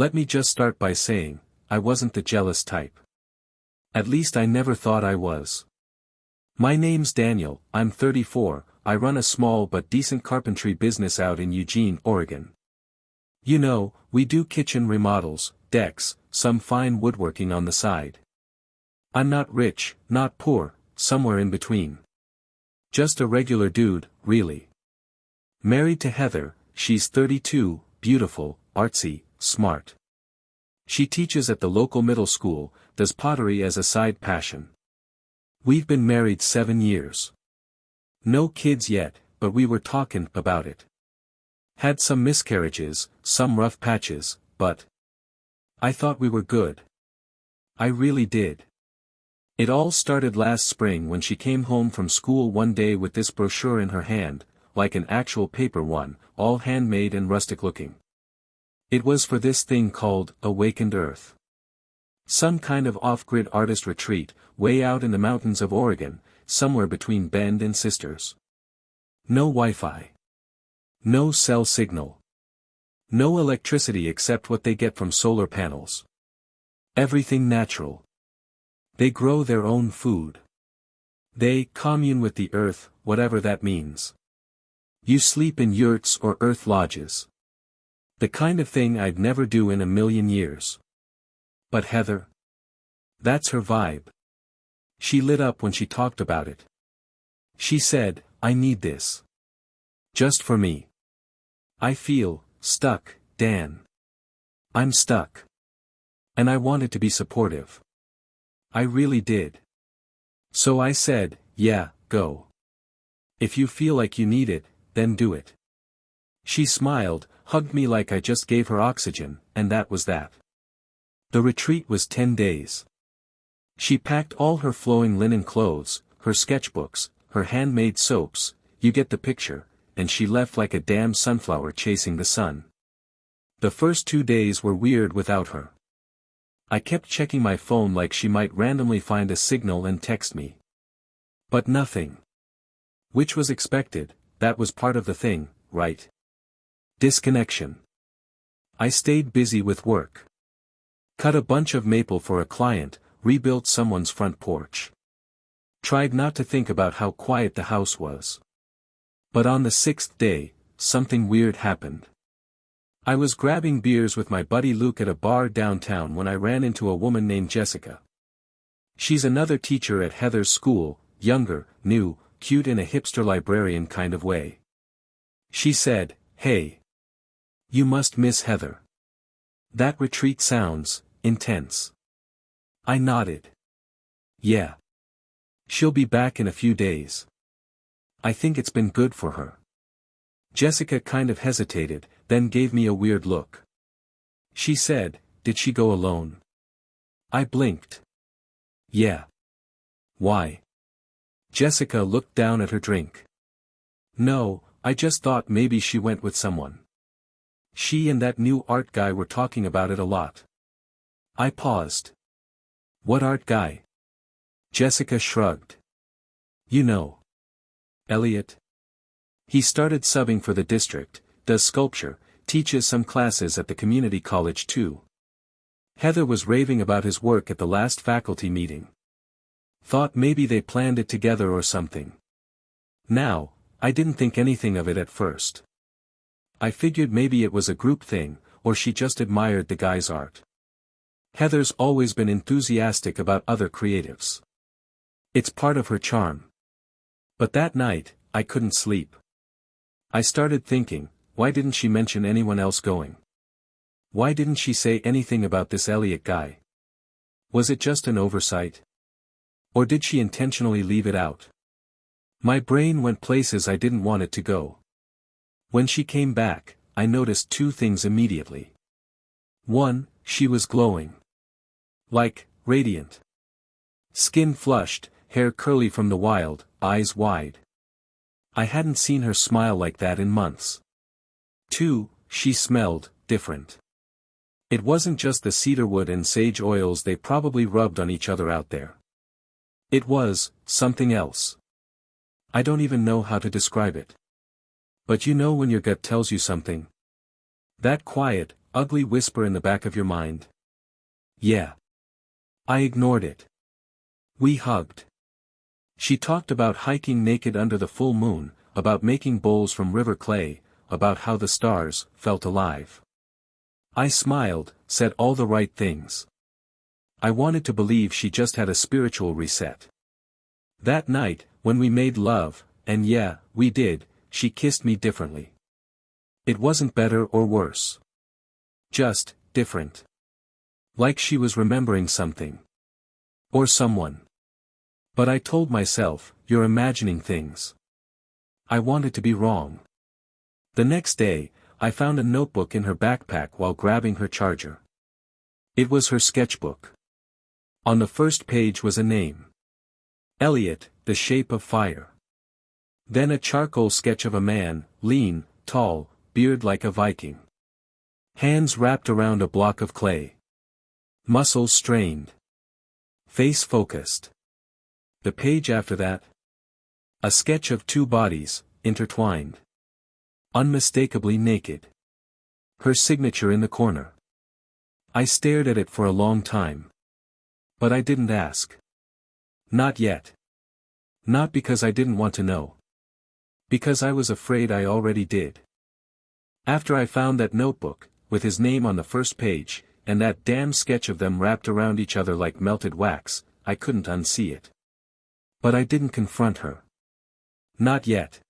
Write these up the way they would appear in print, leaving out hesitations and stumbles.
Let me just start by saying, I wasn't the jealous type. At least I never thought I was. My name's Daniel, I'm 34, I run a small but decent carpentry business out in Eugene, Oregon. You know, we do kitchen remodels, decks, some fine woodworking on the side. I'm not rich, not poor, somewhere in between. Just a regular dude, really. Married to Heather, she's 32, beautiful, artsy, smart. She teaches at the local middle school, does pottery as a side passion. We've been married 7 years. No kids yet, but we were talking about it. Had some miscarriages, some rough patches, but I thought we were good. I really did. It all started last spring when she came home from school one day with this brochure in her hand, like an actual paper one, all handmade and rustic looking. It was for this thing called Awakened Earth. Some kind of off-grid artist retreat, way out in the mountains of Oregon, somewhere between Bend and Sisters. No Wi-Fi. No cell signal. No electricity except what they get from solar panels. Everything natural. They grow their own food. They commune with the earth, whatever that means. You sleep in yurts or earth lodges. The kind of thing I'd never do in a million years. But Heather? That's her vibe. She lit up when she talked about it. She said, I need this. Just for me. I feel stuck, Dan. I'm stuck. And I wanted to be supportive. I really did. So I said, yeah, go. If you feel like you need it, then do it. She smiled, hugged me like I just gave her oxygen, and that was that. The retreat was 10 days. She packed all her flowing linen clothes, her sketchbooks, her handmade soaps, you get the picture, and she left like a damn sunflower chasing the sun. The first 2 days were weird without her. I kept checking my phone like she might randomly find a signal and text me. But nothing. Which was expected, that was part of the thing, right? Disconnection. I stayed busy with work. Cut a bunch of maple for a client, rebuilt someone's front porch. Tried not to think about how quiet the house was. But on the 6th day, something weird happened. I was grabbing beers with my buddy Luke at a bar downtown when I ran into a woman named Jessica. She's another teacher at Heather's school, younger, new, cute in a hipster librarian kind of way. She said, hey. You must miss Heather. That retreat sounds intense. I nodded. Yeah. She'll be back in a few days. I think it's been good for her. Jessica kind of hesitated, then gave me a weird look. She said, did she go alone? I blinked. Yeah. Why? Jessica looked down at her drink. No, I just thought maybe she went with someone. She and that new art guy were talking about it a lot. I paused. What art guy? Jessica shrugged. You know. Elliot. He started subbing for the district, does sculpture, teaches some classes at the community college too. Heather was raving about his work at the last faculty meeting. Thought maybe they planned it together or something. Now, I didn't think anything of it at first. I figured maybe it was a group thing, or she just admired the guy's art. Heather's always been enthusiastic about other creatives. It's part of her charm. But that night, I couldn't sleep. I started thinking, why didn't she mention anyone else going? Why didn't she say anything about this Elliot guy? Was it just an oversight? Or did she intentionally leave it out? My brain went places I didn't want it to go. When she came back, I noticed 2 things immediately. 1, she was glowing. Like, radiant. Skin flushed, hair curly from the wild, eyes wide. I hadn't seen her smile like that in months. 2, she smelled different. It wasn't just the cedarwood and sage oils they probably rubbed on each other out there. It was something else. I don't even know how to describe it. But you know when your gut tells you something? That quiet, ugly whisper in the back of your mind? Yeah. I ignored it. We hugged. She talked about hiking naked under the full moon, about making bowls from river clay, about how the stars felt alive. I smiled, said all the right things. I wanted to believe she just had a spiritual reset. That night, when we made love, and yeah, we did, she kissed me differently. It wasn't better or worse. Just, different. Like she was remembering something. Or someone. But I told myself, you're imagining things. I wanted to be wrong. The next day, I found a notebook in her backpack while grabbing her charger. It was her sketchbook. On the first page was a name. Elliot, the shape of fire. Then a charcoal sketch of a man, lean, tall, beard like a Viking. Hands wrapped around a block of clay. Muscles strained. Face focused. The page after that? A sketch of two bodies, intertwined. Unmistakably naked. Her signature in the corner. I stared at it for a long time. But I didn't ask. Not yet. Not because I didn't want to know. Because I was afraid I already did. After I found that notebook, with his name on the first page, and that damn sketch of them wrapped around each other like melted wax, I couldn't unsee it. But I didn't confront her. Not yet.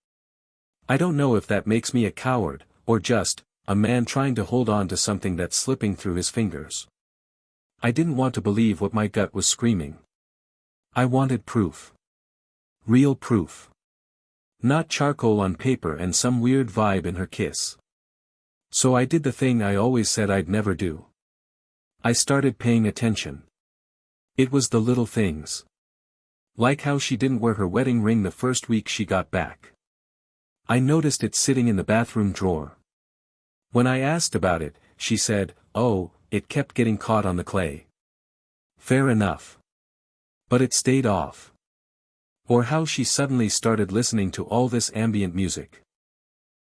I don't know if that makes me a coward, or just, a man trying to hold on to something that's slipping through his fingers. I didn't want to believe what my gut was screaming. I wanted proof. Real proof. Not charcoal on paper and some weird vibe in her kiss. So I did the thing I always said I'd never do. I started paying attention. It was the little things. Like how she didn't wear her wedding ring the first week she got back. I noticed it sitting in the bathroom drawer. When I asked about it, she said, "Oh, it kept getting caught on the clay." Fair enough. But it stayed off. Or how she suddenly started listening to all this ambient music.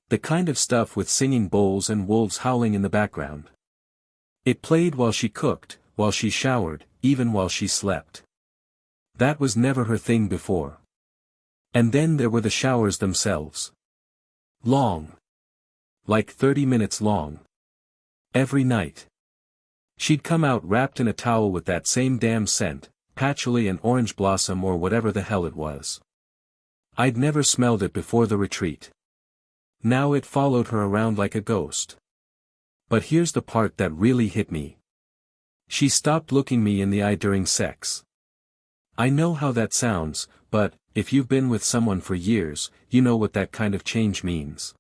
The kind of stuff with singing bowls and wolves howling in the background. It played while she cooked, while she showered, even while she slept. That was never her thing before. And then there were the showers themselves. Long. Like 30 minutes long. Every night. She'd come out wrapped in a towel with that same damn scent, patchouli and orange blossom or whatever the hell it was. I'd never smelled it before the retreat. Now it followed her around like a ghost. But here's the part that really hit me. She stopped looking me in the eye during sex. I know how that sounds, but, if you've been with someone for years, you know what that kind of change means.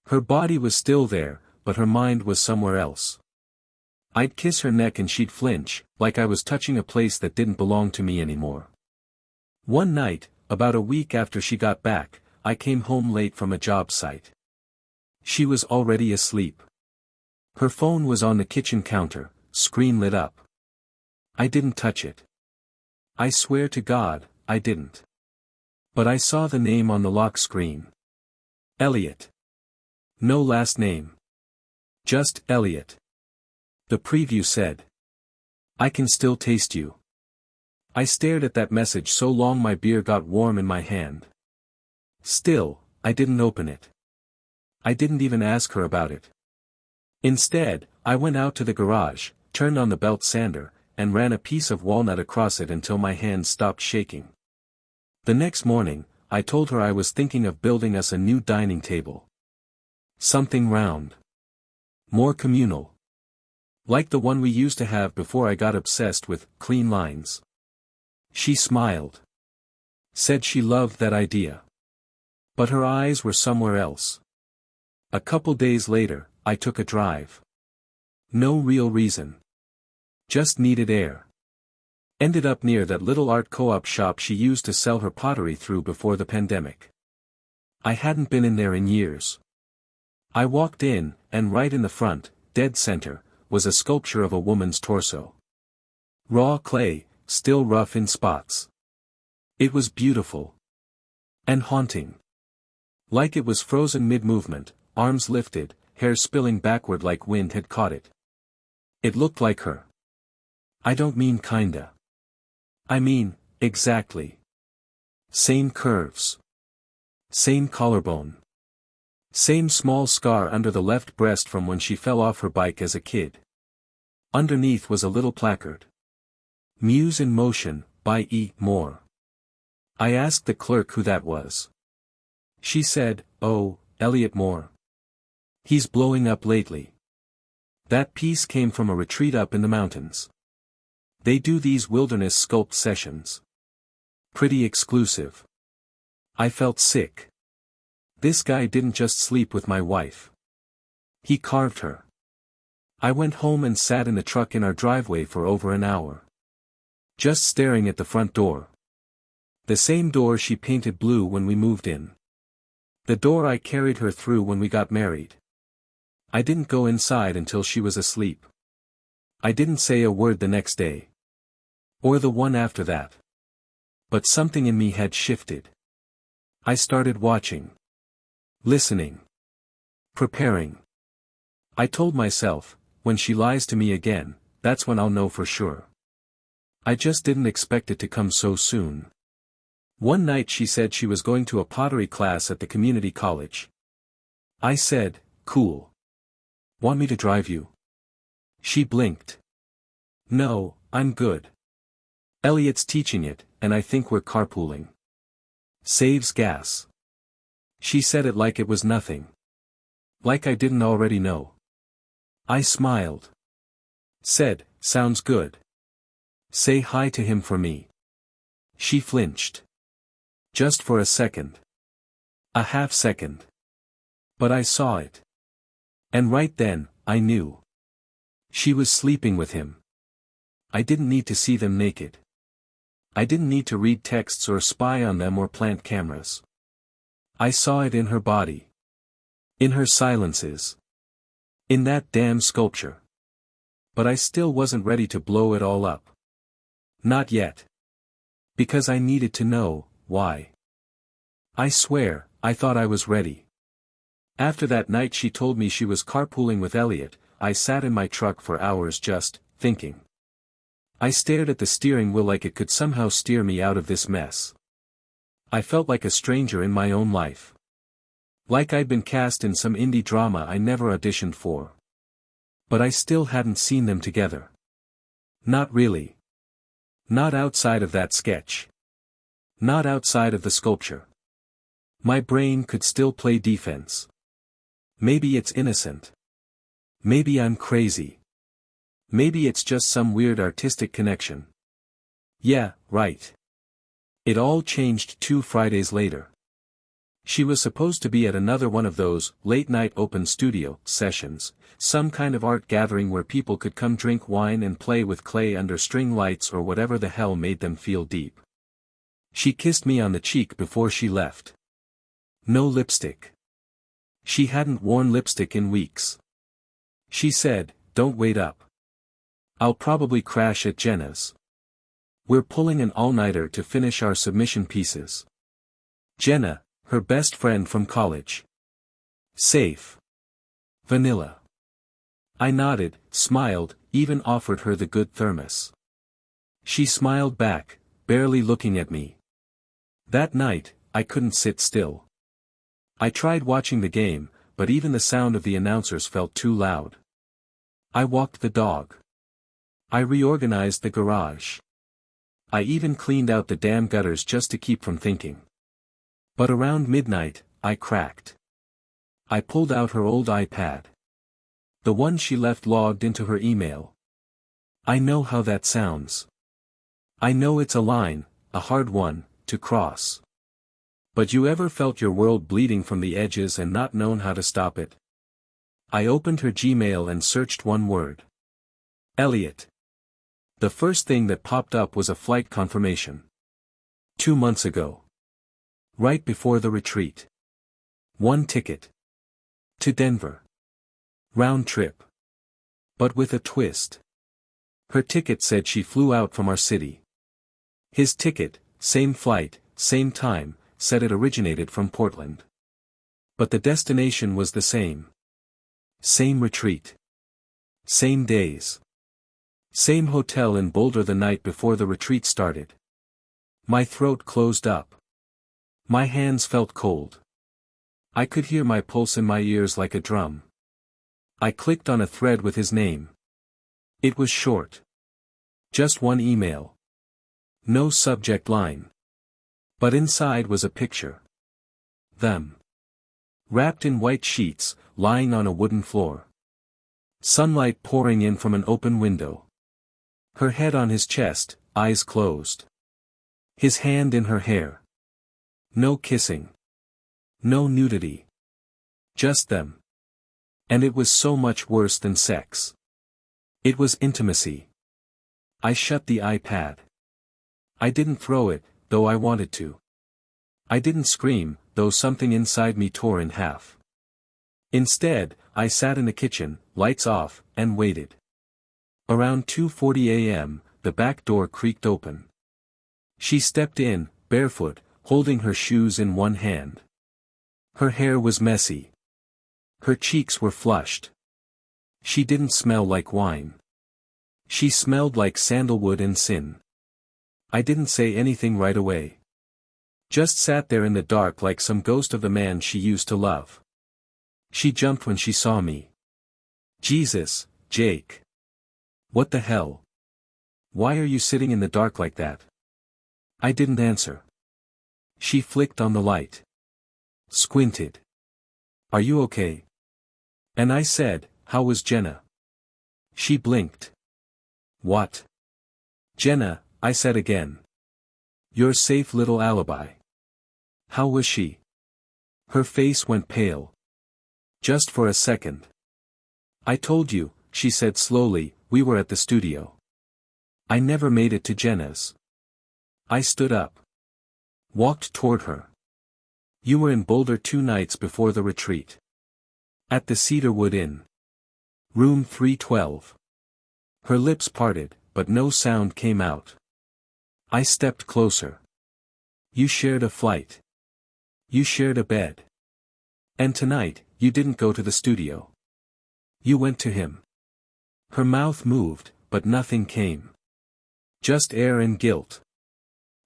Her body was still there, but her mind was somewhere else. I'd kiss her neck and she'd flinch, like I was touching a place that didn't belong to me anymore. One night, about a week after she got back, I came home late from a job site. She was already asleep. Her phone was on the kitchen counter, screen lit up. I didn't touch it. I swear to God, I didn't. But I saw the name on the lock screen. Elliot. No last name. Just Elliot. The preview said. I can still taste you. I stared at that message so long my beer got warm in my hand. Still, I didn't open it. I didn't even ask her about it. Instead, I went out to the garage, turned on the belt sander, and ran a piece of walnut across it until my hands stopped shaking. The next morning, I told her I was thinking of building us a new dining table. Something round. More communal. Like the one we used to have before I got obsessed with clean lines. She smiled. Said she loved that idea. But her eyes were somewhere else. A couple days later, I took a drive. No real reason. Just needed air. Ended up near that little art co-op shop she used to sell her pottery through before the pandemic. I hadn't been in there in years. I walked in, and right in the front, dead center, was a sculpture of a woman's torso. Raw clay, still rough in spots. It was beautiful. And haunting. Like it was frozen mid-movement, arms lifted, hair spilling backward like wind had caught it. It looked like her. I don't mean kinda. I mean, exactly. Same curves. Same collarbone. Same small scar under the left breast from when she fell off her bike as a kid. Underneath was a little placard. Muse in Motion, by E. Moore. I asked the clerk who that was. She said, "Oh, Elliot Moore. He's blowing up lately. That piece came from a retreat up in the mountains. They do these wilderness sculpt sessions. Pretty exclusive." I felt sick. This guy didn't just sleep with my wife. He carved her. I went home and sat in the truck in our driveway for over an hour. Just staring at the front door. The same door she painted blue when we moved in. The door I carried her through when we got married. I didn't go inside until she was asleep. I didn't say a word the next day. Or the one after that. But something in me had shifted. I started watching. Listening. Preparing. I told myself, when she lies to me again, that's when I'll know for sure. I just didn't expect it to come so soon. One night she said she was going to a pottery class at the community college. I said, "Cool. Want me to drive you?" She blinked. "No, I'm good. Elliot's teaching it, and I think we're carpooling. Saves gas." She said it like it was nothing. Like I didn't already know. I smiled. Said, "Sounds good. Say hi to him for me." She flinched. Just for a second. A half second. But I saw it. And right then, I knew. She was sleeping with him. I didn't need to see them naked. I didn't need to read texts or spy on them or plant cameras. I saw it in her body. In her silences. In that damn sculpture. But I still wasn't ready to blow it all up. Not yet. Because I needed to know, why. I swear, I thought I was ready. After that night she told me she was carpooling with Elliot, I sat in my truck for hours just, thinking. I stared at the steering wheel like it could somehow steer me out of this mess. I felt like a stranger in my own life. Like I'd been cast in some indie drama I never auditioned for. But I still hadn't seen them together. Not really. Not outside of that sketch. Not outside of the sculpture. My brain could still play defense. Maybe it's innocent. Maybe I'm crazy. Maybe it's just some weird artistic connection. Yeah, right. It all changed 2 Fridays later. She was supposed to be at another one of those late-night open studio sessions, some kind of art gathering where people could come drink wine and play with clay under string lights or whatever the hell made them feel deep. She kissed me on the cheek before she left. No lipstick. She hadn't worn lipstick in weeks. She said, "Don't wait up. I'll probably crash at Jenna's. We're pulling an all-nighter to finish our submission pieces." Jenna, her best friend from college. Safe. Vanilla. I nodded, smiled, even offered her the good thermos. She smiled back, barely looking at me. That night, I couldn't sit still. I tried watching the game, but even the sound of the announcers felt too loud. I walked the dog. I reorganized the garage. I even cleaned out the damn gutters just to keep from thinking. But around midnight, I cracked. I pulled out her old iPad. The one she left logged into her email. I know how that sounds. I know it's a line, a hard one, to cross. But you ever felt your world bleeding from the edges and not known how to stop it? I opened her Gmail and searched one word. Elliot. The first thing that popped up was a flight confirmation. 2 months ago. Right before the retreat. 1 ticket. To Denver. Round trip. But with a twist. Her ticket said she flew out from our city. His ticket, same flight, same time, said it originated from Portland. But the destination was the same. Same retreat. Same days. Same hotel in Boulder the night before the retreat started. My throat closed up. My hands felt cold. I could hear my pulse in my ears like a drum. I clicked on a thread with his name. It was short. Just one email. No subject line. But inside was a picture. Them. Wrapped in white sheets, lying on a wooden floor. Sunlight pouring in from an open window. Her head on his chest, eyes closed. His hand in her hair. No kissing. No nudity. Just them. And it was so much worse than sex. It was intimacy. I shut the iPad. I didn't throw it, though I wanted to. I didn't scream, though something inside me tore in half. Instead, I sat in the kitchen, lights off, and waited. Around 2:40 a.m., the back door creaked open. She stepped in, barefoot, holding her shoes in one hand. Her hair was messy. Her cheeks were flushed. She didn't smell like wine. She smelled like sandalwood and sin. I didn't say anything right away. Just sat there in the dark like some ghost of the man she used to love. She jumped when she saw me. Jesus, Jake. What the hell? Why are you sitting in the dark like that? I didn't answer. She flicked on the light. Squinted. Are you okay? And I said, how was Jenna? She blinked. What? Jenna, I said again. Your safe little alibi. How was she? Her face went pale. Just for a second. I told you, she said slowly, we were at the studio. I never made it to Jenna's. I stood up. Walked toward her. You were in Boulder 2 nights before the retreat. At the Cedarwood Inn. Room 312. Her lips parted, but no sound came out. I stepped closer. You shared a flight. You shared a bed. And tonight, you didn't go to the studio. You went to him. Her mouth moved, but nothing came. Just air and guilt.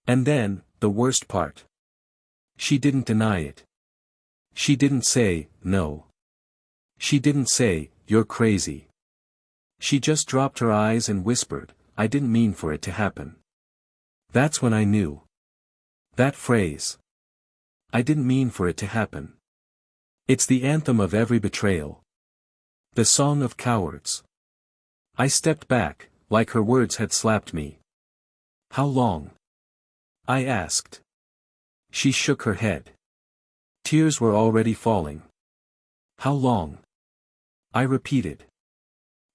And then, the worst part. She didn't deny it. She didn't say, no. She didn't say, you're crazy. She just dropped her eyes and whispered, I didn't mean for it to happen. That's when I knew. That phrase. I didn't mean for it to happen. It's the anthem of every betrayal. The song of cowards. I stepped back, like her words had slapped me. How long? I asked. She shook her head. Tears were already falling. How long? I repeated.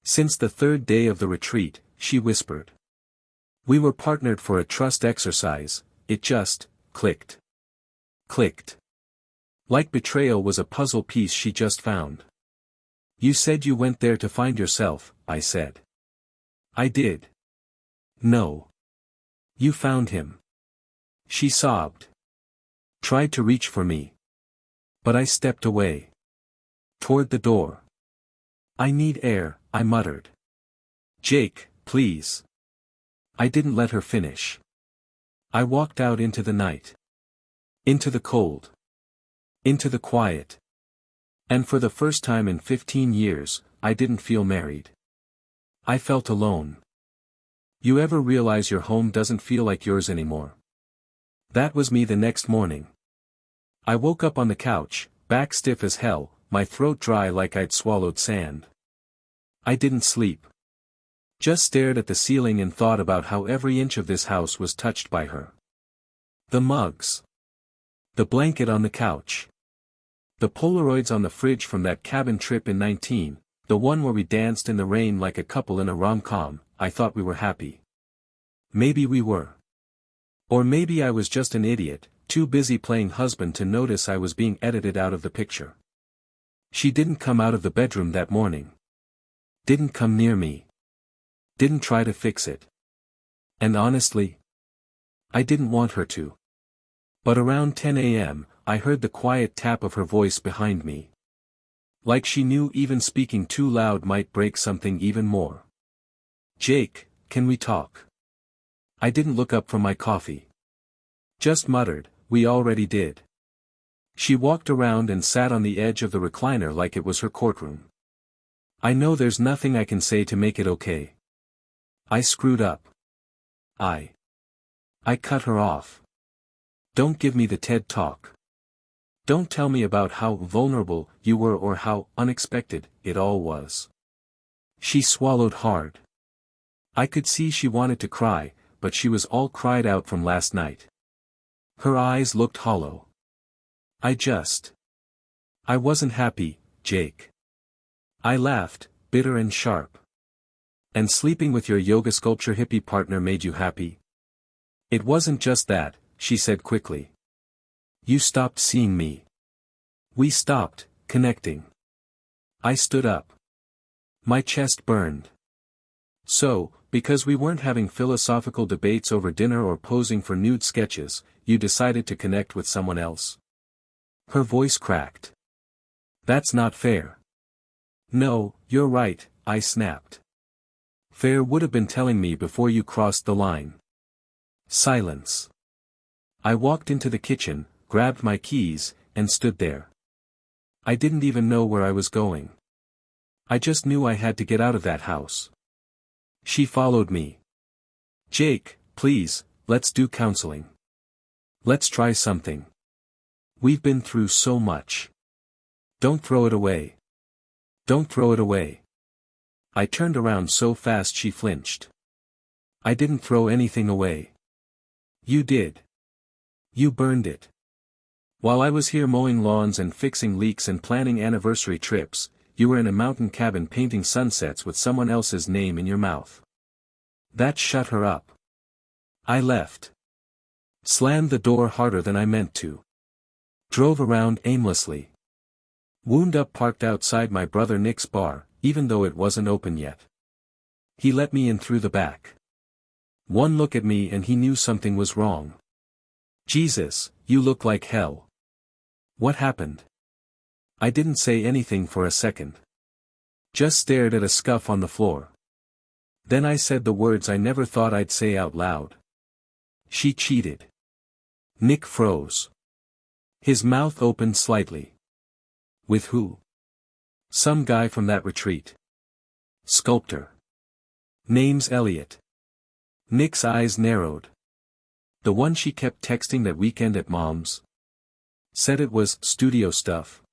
Since the 3rd day of the retreat, she whispered. We were partnered for a trust exercise, it just, clicked. Clicked. Like betrayal was a puzzle piece she just found. You said you went there to find yourself, I said. I did. No. You found him. She sobbed. Tried to reach for me. But I stepped away. Toward the door. I need air, I muttered. Jake, please. I didn't let her finish. I walked out into the night. Into the cold. Into the quiet. And for the first time in 15 years, I didn't feel married. I felt alone. You ever realize your home doesn't feel like yours anymore? That was me the next morning. I woke up on the couch, back stiff as hell, my throat dry like I'd swallowed sand. I didn't sleep. Just stared at the ceiling and thought about how every inch of this house was touched by her. The mugs. The blanket on the couch. The Polaroids on the fridge from that cabin trip in 19, the one where we danced in the rain like a couple in a rom-com. I thought we were happy. Maybe we were. Or maybe I was just an idiot, too busy playing husband to notice I was being edited out of the picture. She didn't come out of the bedroom that morning. Didn't come near me. Didn't try to fix it. And honestly, I didn't want her to. But around 10 a.m., I heard the quiet tap of her voice behind me. Like she knew even speaking too loud might break something even more. "Jake, can we talk?" I didn't look up from my coffee. Just muttered, "We already did." She walked around and sat on the edge of the recliner like it was her courtroom. "I know there's nothing I can say to make it okay. I screwed up. I cut her off. Don't give me the TED Talk. Don't tell me about how vulnerable you were or how unexpected it all was." She swallowed hard. I could see she wanted to cry, but she was all cried out from last night. Her eyes looked hollow. I wasn't happy, Jake. I laughed, bitter and sharp. "And sleeping with your yoga sculpture hippie partner made you happy?" "It wasn't just that," she said quickly. "You stopped seeing me. We stopped connecting." I stood up. My chest burned. "So, because we weren't having philosophical debates over dinner or posing for nude sketches, you decided to connect with someone else?" Her voice cracked. "That's not fair." "No, you're right," I snapped. "Fair would have been telling me before you crossed the line." Silence. I walked into the kitchen, grabbed my keys, and stood there. I didn't even know where I was going. I just knew I had to get out of that house. She followed me. "Jake, please, let's do counseling. Let's try something. We've been through so much. Don't throw it away. Don't throw it away." I turned around so fast she flinched. "I didn't throw anything away." "You did. You burned it. While I was here mowing lawns and fixing leaks and planning anniversary trips, you were in a mountain cabin painting sunsets with someone else's name in your mouth." That shut her up. I left. Slammed the door harder than I meant to. Drove around aimlessly. Wound up parked outside my brother Nick's bar, even though it wasn't open yet. He let me in through the back. One look at me and he knew something was wrong. "Jesus, you look like hell. What happened?" I didn't say anything for a second. Just stared at a scuff on the floor. Then I said the words I never thought I'd say out loud. "She cheated." Nick froze. His mouth opened slightly. "With who?" "Some guy from that retreat. Sculptor. Name's Elliot." Nick's eyes narrowed. "The one she kept texting that weekend at Mom's?" "Said it was studio stuff."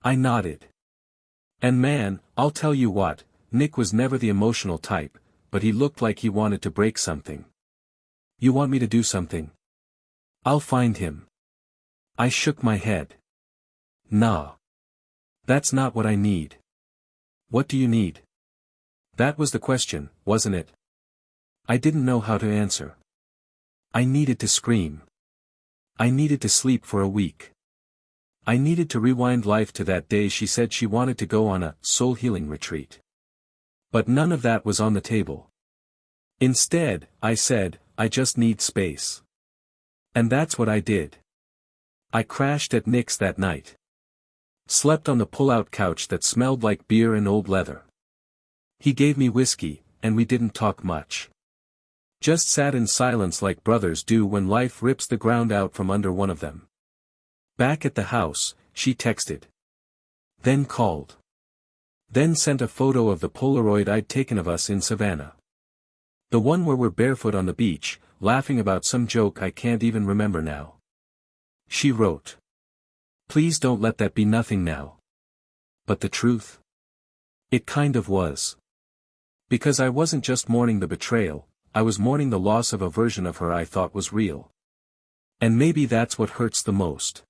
I nodded. "And man, I'll tell you what, Nick was never the emotional type, but he looked like he wanted to break something." "You want me to do something?" "I'll find him." I shook my head. "Nah. That's not what I need." "What do you need?" That was the question, wasn't it? I didn't know how to answer. I needed to scream. I needed to sleep for a week. I needed to rewind life to that day she said she wanted to go on a soul-healing retreat. But none of that was on the table. Instead, I said, I just need space. And that's what I did. I crashed at Nick's that night. Slept on the pull-out couch that smelled like beer and old leather. He gave me whiskey, and we didn't talk much. Just sat in silence like brothers do when life rips the ground out from under one of them. Back at the house, she texted. Then called. Then sent a photo of the Polaroid I'd taken of us in Savannah. The one where we're barefoot on the beach, laughing about some joke I can't even remember now. She wrote. Please don't let that be nothing now. But the truth? It kind of was. Because I wasn't just mourning the betrayal, I was mourning the loss of a version of her I thought was real. And maybe that's what hurts the most.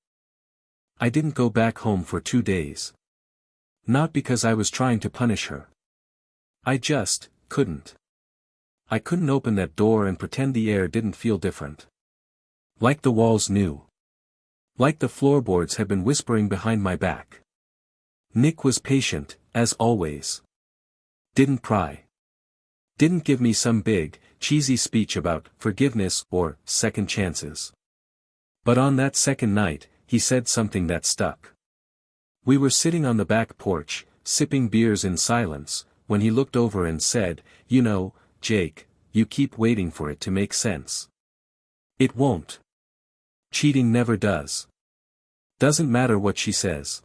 I didn't go back home for 2 days. Not because I was trying to punish her. I just couldn't. I couldn't open that door and pretend the air didn't feel different. Like the walls knew. Like the floorboards had been whispering behind my back. Nick was patient, as always. Didn't pry. Didn't give me some big, cheesy speech about forgiveness or second chances. But on that second night, he said something that stuck. We were sitting on the back porch, sipping beers in silence, when he looked over and said, "You know, Jake, you keep waiting for it to make sense. It won't. Cheating never does. Doesn't matter what she says.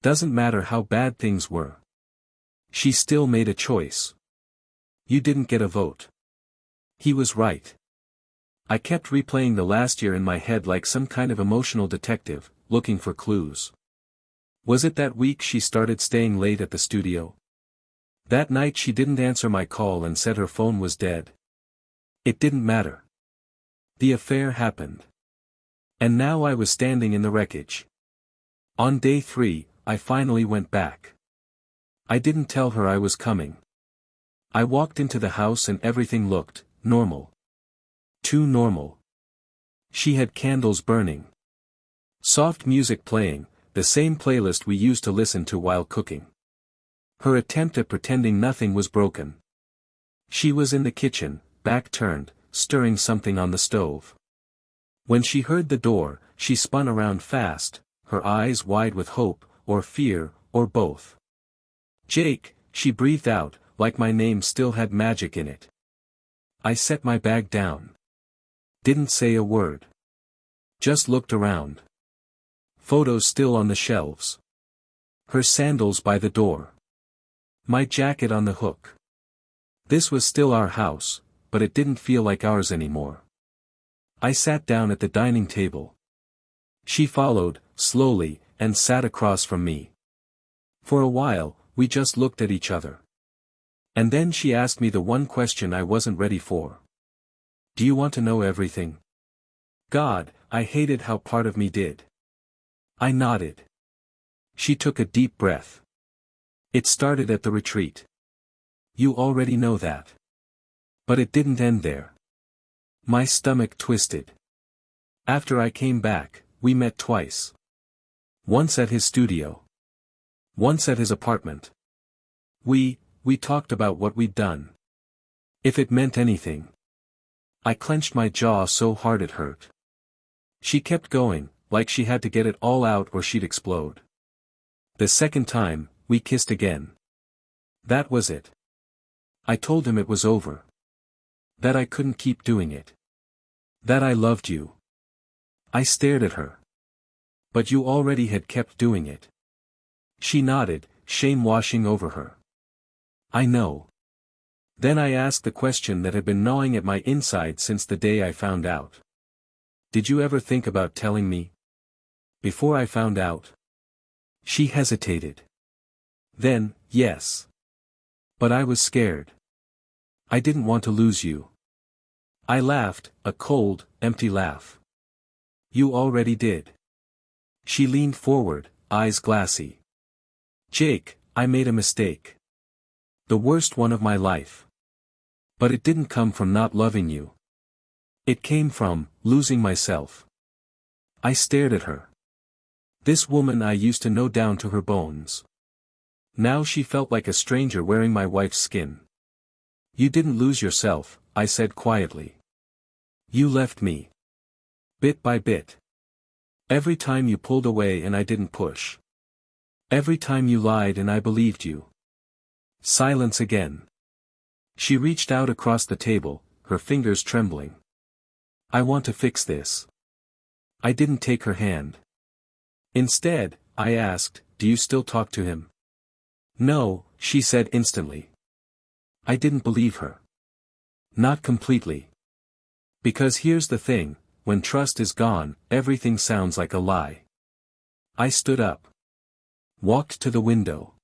Doesn't matter how bad things were. She still made a choice. You didn't get a vote." He was right. I kept replaying the last year in my head like some kind of emotional detective, looking for clues. Was it that week she started staying late at the studio? That night she didn't answer my call and said her phone was dead? It didn't matter. The affair happened. And now I was standing in the wreckage. On day 3, I finally went back. I didn't tell her I was coming. I walked into the house and everything looked normal. Too normal. She had candles burning. Soft music playing, the same playlist we used to listen to while cooking. Her attempt at pretending nothing was broken. She was in the kitchen, back turned, stirring something on the stove. When she heard the door, she spun around fast, her eyes wide with hope, or fear, or both. "Jake," she breathed out, like my name still had magic in it. I set my bag down. Didn't say a word. Just looked around. Photos still on the shelves. Her sandals by the door. My jacket on the hook. This was still our house, but it didn't feel like ours anymore. I sat down at the dining table. She followed, slowly, and sat across from me. For a while, we just looked at each other. And then she asked me the one question I wasn't ready for. "Do you want to know everything?" God, I hated how part of me did. I nodded. She took a deep breath. "It started at the retreat. You already know that. But it didn't end there." My stomach twisted. After I came back, we met twice. Once at his studio. Once at his apartment. We talked about what we'd done. If it meant anything. I clenched my jaw so hard it hurt. She kept going, like she had to get it all out or she'd explode. The second time, we kissed again. That was it. I told him it was over. That I couldn't keep doing it. That I loved you. I stared at her. "But you already had kept doing it." She nodded, shame washing over her. "I know." Then I asked the question that had been gnawing at my inside since the day I found out. "Did you ever think about telling me? Before I found out?" She hesitated. "Then, yes. But I was scared. I didn't want to lose you." I laughed, a cold, empty laugh. "You already did." She leaned forward, eyes glassy. "Jake, I made a mistake. The worst one of my life. But it didn't come from not loving you. It came from losing myself." I stared at her. This woman I used to know down to her bones. Now she felt like a stranger wearing my wife's skin. "You didn't lose yourself," I said quietly. "You left me. Bit by bit. Every time you pulled away and I didn't push. Every time you lied and I believed you." Silence again. She reached out across the table, her fingers trembling. "I want to fix this." I didn't take her hand. Instead, I asked, "Do you still talk to him?" "No," she said instantly. I didn't believe her. Not completely. Because here's the thing, when trust is gone, everything sounds like a lie. I stood up. Walked to the window.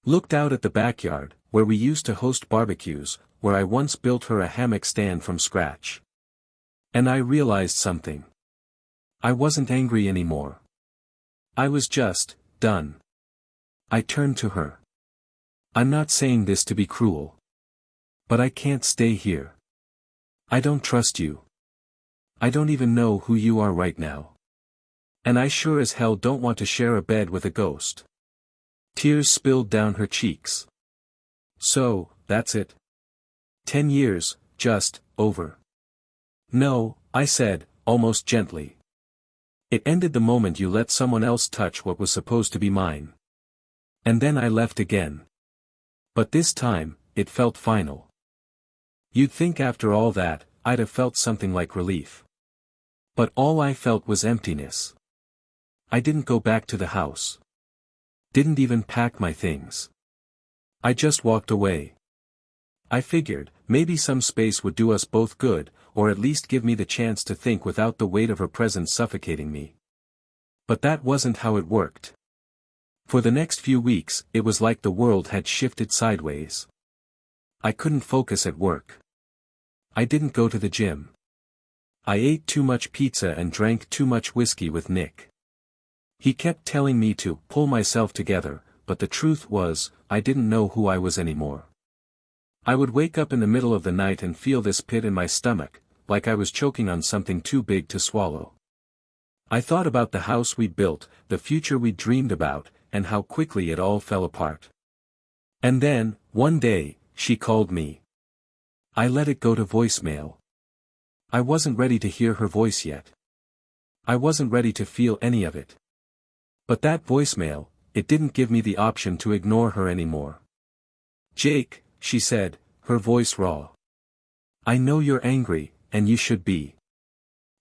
Looked out at the backyard, where we used to host barbecues, where I once built her a hammock stand from scratch. And I realized something. I wasn't angry anymore. I was just done. I turned to her. "I'm not saying this to be cruel. But I can't stay here. I don't trust you. I don't even know who you are right now. And I sure as hell don't want to share a bed with a ghost." Tears spilled down her cheeks. "So, that's it. 10 years, just, over." "No," I said, almost gently. It ended the moment you let someone else touch what was supposed to be mine. And then I left again. But this time, it felt final. You'd think after all that, I'd have felt something like relief. But all I felt was emptiness. I didn't go back to the house. Didn't even pack my things. I just walked away. I figured, maybe some space would do us both good, or at least give me the chance to think without the weight of her presence suffocating me. But that wasn't how it worked. For the next few weeks, it was like the world had shifted sideways. I couldn't focus at work. I didn't go to the gym. I ate too much pizza and drank too much whiskey with Nick. He kept telling me to pull myself together, but the truth was, I didn't know who I was anymore. I would wake up in the middle of the night and feel this pit in my stomach, like I was choking on something too big to swallow. I thought about the house we'd built, the future we'd dreamed about, and how quickly it all fell apart. And then, one day, she called me. I let it go to voicemail. I wasn't ready to hear her voice yet. I wasn't ready to feel any of it. But that voicemail, it didn't give me the option to ignore her anymore. "Jake," she said, her voice raw. "I know you're angry, and you should be.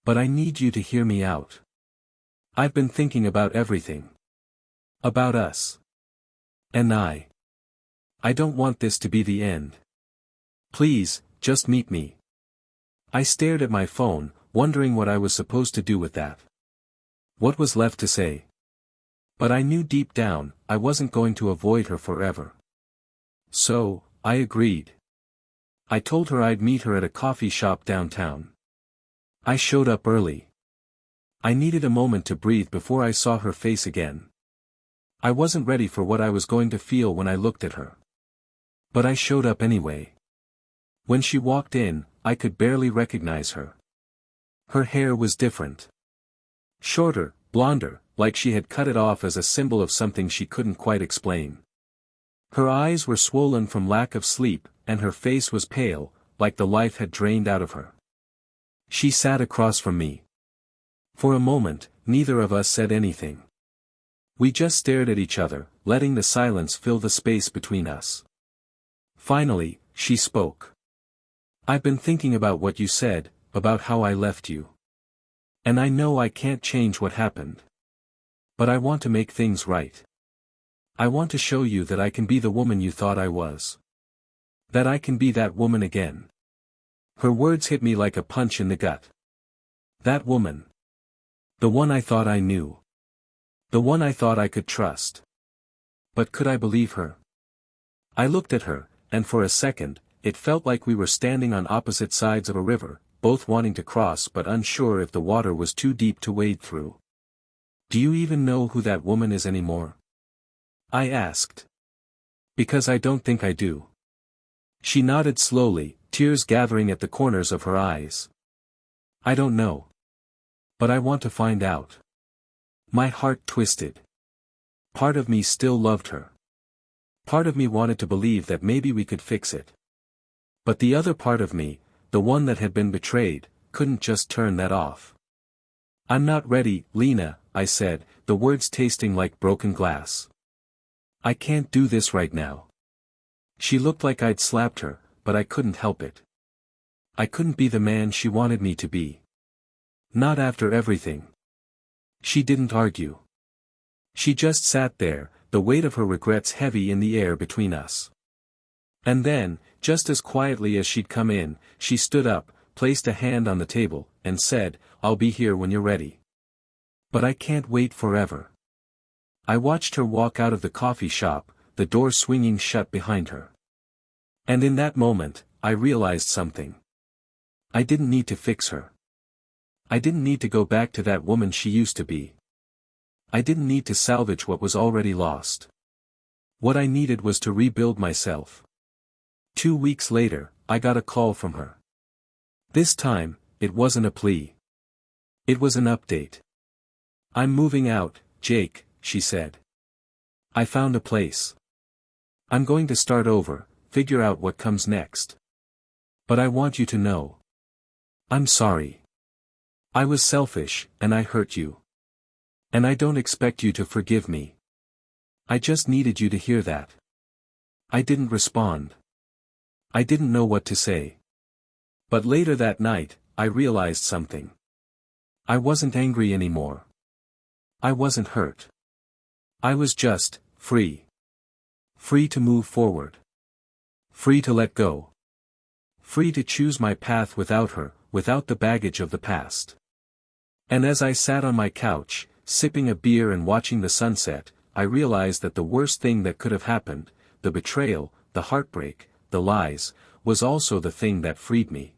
But I need you to hear me out. I've been thinking about everything. About us. And I don't want this to be the end. Please, just meet me." I stared at my phone, wondering what I was supposed to do with that. What was left to say? But I knew deep down, I wasn't going to avoid her forever. So, I agreed. I told her I'd meet her at a coffee shop downtown. I showed up early. I needed a moment to breathe before I saw her face again. I wasn't ready for what I was going to feel when I looked at her. But I showed up anyway. When she walked in, I could barely recognize her. Her hair was different. Shorter, blonder, like she had cut it off as a symbol of something she couldn't quite explain. Her eyes were swollen from lack of sleep, and her face was pale, like the life had drained out of her. She sat across from me. For a moment, neither of us said anything. We just stared at each other, letting the silence fill the space between us. Finally, she spoke. "I've been thinking about what you said, about how I left you. And I know I can't change what happened. But I want to make things right. I want to show you that I can be the woman you thought I was. That I can be that woman again." Her words hit me like a punch in the gut. That woman. The one I thought I knew. The one I thought I could trust. But could I believe her? I looked at her, and for a second, it felt like we were standing on opposite sides of a river, both wanting to cross but unsure if the water was too deep to wade through. "Do you even know who that woman is anymore?" I asked. "Because I don't think I do." She nodded slowly, tears gathering at the corners of her eyes. "I don't know. But I want to find out." My heart twisted. Part of me still loved her. Part of me wanted to believe that maybe we could fix it. But the other part of me, the one that had been betrayed, couldn't just turn that off. "I'm not ready, Lena," I said, the words tasting like broken glass. "I can't do this right now." She looked like I'd slapped her, but I couldn't help it. I couldn't be the man she wanted me to be. Not after everything. She didn't argue. She just sat there, the weight of her regrets heavy in the air between us. And then, just as quietly as she'd come in, she stood up, placed a hand on the table, and said, "I'll be here when you're ready." But I can't wait forever. I watched her walk out of the coffee shop, the door swinging shut behind her. And in that moment, I realized something. I didn't need to fix her. I didn't need to go back to that woman she used to be. I didn't need to salvage what was already lost. What I needed was to rebuild myself. 2 weeks later, I got a call from her. This time, it wasn't a plea. It was an update. "I'm moving out, Jake," she said. "I found a place. I'm going to start over, figure out what comes next. But I want you to know. I'm sorry. I was selfish, and I hurt you. And I don't expect you to forgive me. I just needed you to hear that. I didn't respond. I didn't know what to say. But later that night, I realized something. I wasn't angry anymore. I wasn't hurt. I was just free. Free to move forward. Free to let go. Free to choose my path without her, without the baggage of the past. And as I sat on my couch, sipping a beer and watching the sunset, I realized that the worst thing that could have happened, the betrayal, the heartbreak, the lies, was also the thing that freed me.